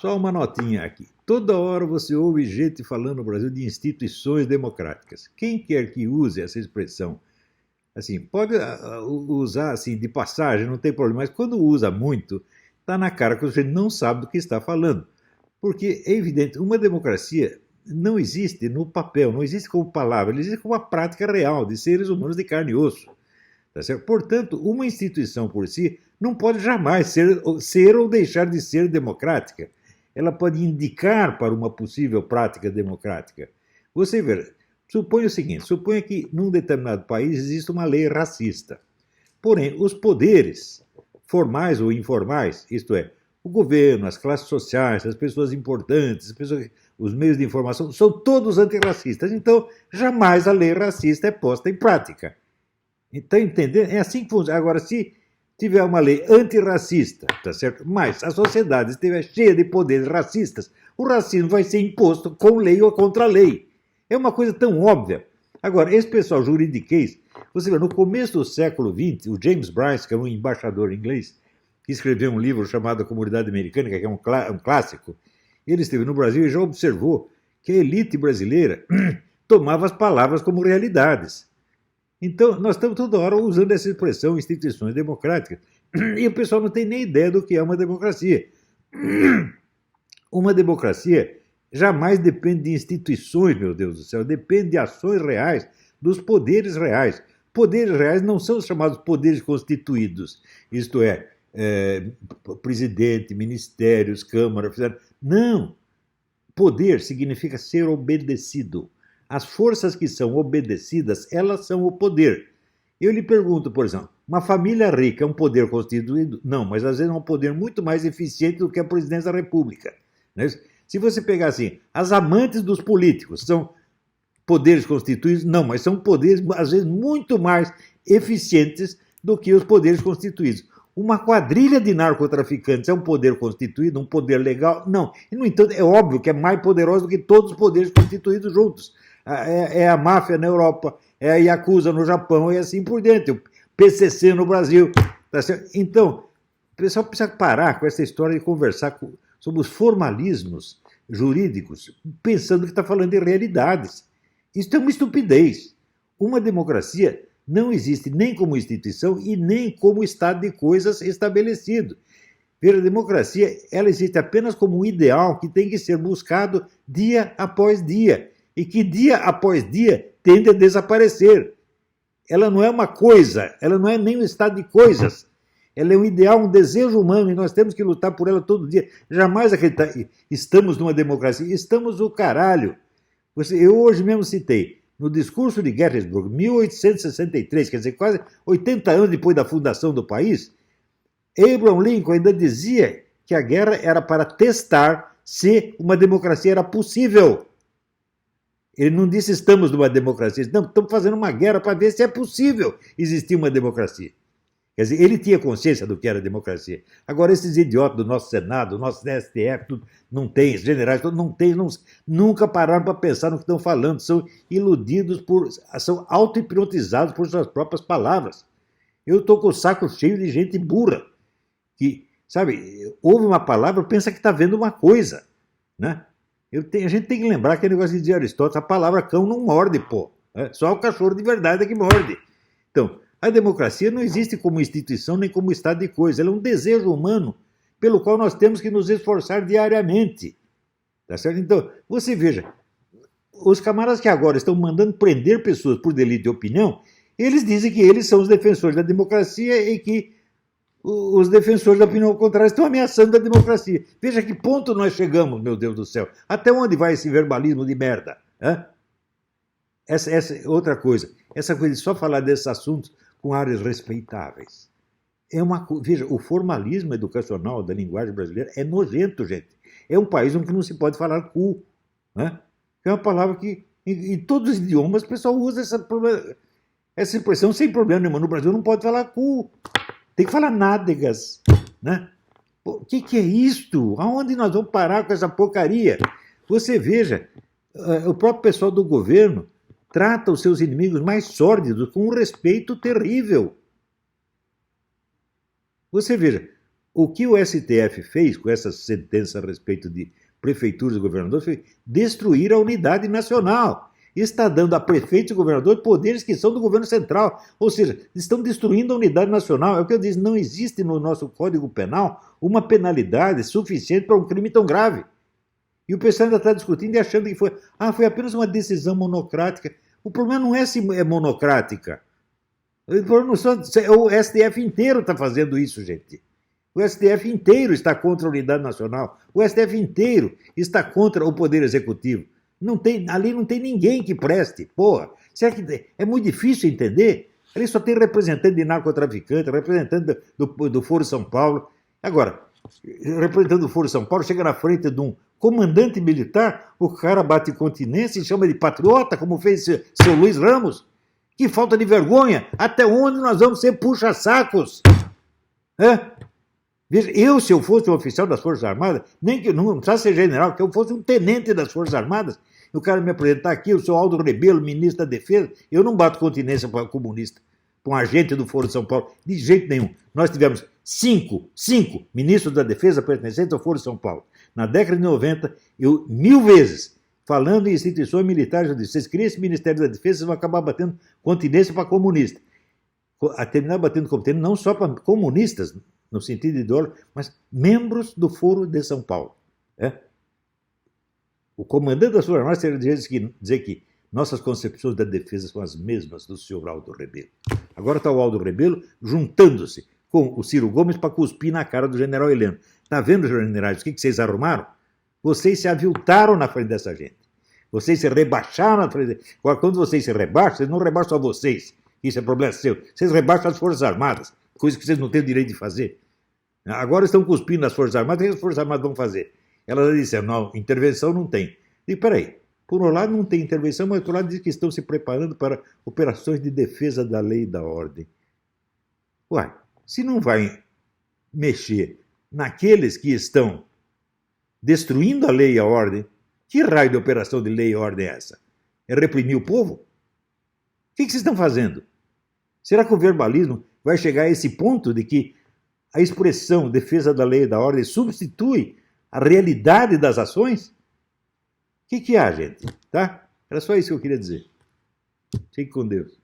Só uma notinha aqui. Toda hora você ouve gente falando no Brasil de instituições democráticas. Quem quer que use essa expressão, assim, pode usar assim de passagem, não tem problema, mas quando usa muito, está na cara que você não sabe do que está falando. Porque é evidente, uma democracia não existe no papel, não existe como palavra, ela existe como uma prática real de seres humanos de carne e osso. Tá certo? Portanto, uma instituição por si não pode jamais ser ou deixar de ser democrática. Ela pode indicar para uma possível prática democrática. Você vê, suponha o seguinte, suponha que num determinado país existe uma lei racista. Porém, os poderes, formais ou informais, isto é, o governo, as classes sociais, as pessoas importantes, os meios de informação, são todos antirracistas. Então, jamais a lei racista é posta em prática. Então, entendendo? É assim que funciona. Agora, se tiver uma lei antirracista, tá certo? Mas a sociedade estiver cheia de poderes racistas, o racismo vai ser imposto com lei ou contra lei. É uma coisa tão óbvia. Agora, esse pessoal juridiquês, você vê, no começo do século XX, o James Bryce, que é um embaixador inglês, que escreveu um livro chamado Comunidade Americana, que é um clássico, ele esteve no Brasil e já observou que a elite brasileira tomava as palavras como realidades. Então, nós estamos toda hora usando essa expressão instituições democráticas. E o pessoal não tem nem ideia do que é uma democracia. Uma democracia jamais depende de instituições, meu Deus do céu, depende de ações reais, dos poderes reais. Poderes reais não são os chamados poderes constituídos, isto é, presidente, ministérios, câmara, não. Poder significa ser obedecido. As forças que são obedecidas, elas são o poder. Eu lhe pergunto, por exemplo, uma família rica é um poder constituído? Não, mas às vezes é um poder muito mais eficiente do que a presidência da República. Né? Se você pegar assim, as amantes dos políticos são poderes constituídos? Não, mas são poderes, às vezes, muito mais eficientes do que os poderes constituídos. Uma quadrilha de narcotraficantes é um poder constituído, um poder legal? Não. E, no entanto, é óbvio que é mais poderoso do que todos os poderes constituídos juntos. É a máfia na Europa, é a Yakuza no Japão e assim por diante, o PCC no Brasil. Tá certo? Então, o pessoal precisa parar com essa história de conversar sobre os formalismos jurídicos, pensando que está falando de realidades. Isso é uma estupidez. Uma democracia não existe nem como instituição e nem como estado de coisas estabelecido. Veja, a democracia ela existe apenas como um ideal que tem que ser buscado dia após dia. E que dia após dia tende a desaparecer. Ela não é uma coisa, ela não é nem um estado de coisas. Ela é um ideal, um desejo humano, e nós temos que lutar por ela todo dia. Jamais acreditar, estamos numa democracia, estamos o caralho. Eu hoje mesmo citei, no discurso de Gettysburg, 1863, quer dizer, quase 80 anos depois da fundação do país, Abraham Lincoln ainda dizia que a guerra era para testar se uma democracia era possível. Ele não disse estamos numa democracia, não, estamos fazendo uma guerra para ver se é possível existir uma democracia. Quer dizer, ele tinha consciência do que era democracia. Agora, esses idiotas do nosso Senado, do nosso STF, tudo, não tem, os generais, não tem, nunca pararam para pensar no que estão falando, são iludidos, são auto-hipnotizados por suas próprias palavras. Eu estou com o saco cheio de gente burra, que, sabe, ouve uma palavra, pensa que está vendo uma coisa, né? A gente tem que lembrar que é negócio de Aristóteles, a palavra cão não morde, pô. Só o cachorro de verdade é que morde. Então, a democracia não existe como instituição nem como estado de coisa. Ela é um desejo humano pelo qual nós temos que nos esforçar diariamente. Tá certo? Então, você veja, os camaradas que agora estão mandando prender pessoas por delito de opinião, eles dizem que eles são os defensores da democracia e que os defensores da opinião contrária estão ameaçando a democracia. Veja que ponto nós chegamos, meu Deus do céu. Até onde vai esse verbalismo de merda? Essa outra coisa. Essa coisa de só falar desses assuntos com áreas respeitáveis. Veja, o formalismo educacional da linguagem brasileira é nojento, gente. É um país onde não se pode falar cu. Né? É uma palavra que, em todos os idiomas, o pessoal usa essa expressão sem problema nenhum. No Brasil não pode falar cu. Tem que falar nádegas. Né? O que é isto? Aonde nós vamos parar com essa porcaria? Você veja, o próprio pessoal do governo trata os seus inimigos mais sórdidos com um respeito terrível. Você veja, O que o STF fez com essa sentença a respeito de prefeituras e governadores foi destruir a unidade nacional. Está dando a prefeitos e governadores poderes que são do governo central. Ou seja, estão destruindo a unidade nacional. É o que eu disse, não existe no nosso Código Penal uma penalidade suficiente para um crime tão grave. E o pessoal ainda está discutindo e achando que foi apenas uma decisão monocrática. O problema não é se é monocrática. O STF inteiro está fazendo isso, gente. O STF inteiro está contra a unidade nacional. O STF inteiro está contra o Poder Executivo. Ali não tem ninguém que preste. Porra, será que é muito difícil entender? Ali só tem representante de narcotraficante, representante do Foro São Paulo. Agora, representante do Foro São Paulo chega na frente de um comandante militar, o cara bate continência e chama de patriota, como fez seu Luiz Ramos. Que falta de vergonha! Até onde nós vamos ser puxa-sacos? Veja, se eu fosse um oficial das Forças Armadas, nem que não precisava ser general, que eu fosse um tenente das Forças Armadas, o cara me apresentar aqui, eu sou Aldo Rebelo, ministro da Defesa, eu não bato continência para comunista, para um agente do Foro de São Paulo, de jeito nenhum. Nós tivemos cinco ministros da Defesa pertencentes ao Foro de São Paulo. Na década de 90, eu 1000 vezes, falando em instituições militares, eu disse, vocês criam esse Ministério da Defesa, vocês vão acabar batendo continência para comunista. A terminar batendo continência não só para comunistas, no sentido ideológico, mas membros do Foro de São Paulo. O comandante das Forças Armadas teria dizer que nossas concepções da defesa são as mesmas do senhor Aldo Rebelo. Agora está o Aldo Rebelo juntando-se com o Ciro Gomes para cuspir na cara do general Heleno. Está vendo, generais, o que vocês arrumaram? Vocês se aviltaram na frente dessa gente. Vocês se rebaixaram na frente. Agora, quando vocês se rebaixam, vocês não rebaixam só vocês. Isso é problema seu. Vocês rebaixam as Forças Armadas, coisa que vocês não têm o direito de fazer. Agora estão cuspindo nas Forças Armadas, o que as Forças Armadas vão fazer? Elas disseram, não, intervenção não tem. E peraí, por um lado não tem intervenção, mas por outro lado diz que estão se preparando para operações de defesa da lei e da ordem. Uai, se não vai mexer naqueles que estão destruindo a lei e a ordem, que raio de operação de lei e ordem é essa? É reprimir o povo? O que vocês estão fazendo? Será que o verbalismo vai chegar a esse ponto de que a expressão defesa da lei e da ordem substitui a realidade das ações? O que há, gente? Tá? Era só isso que eu queria dizer. Fique com Deus.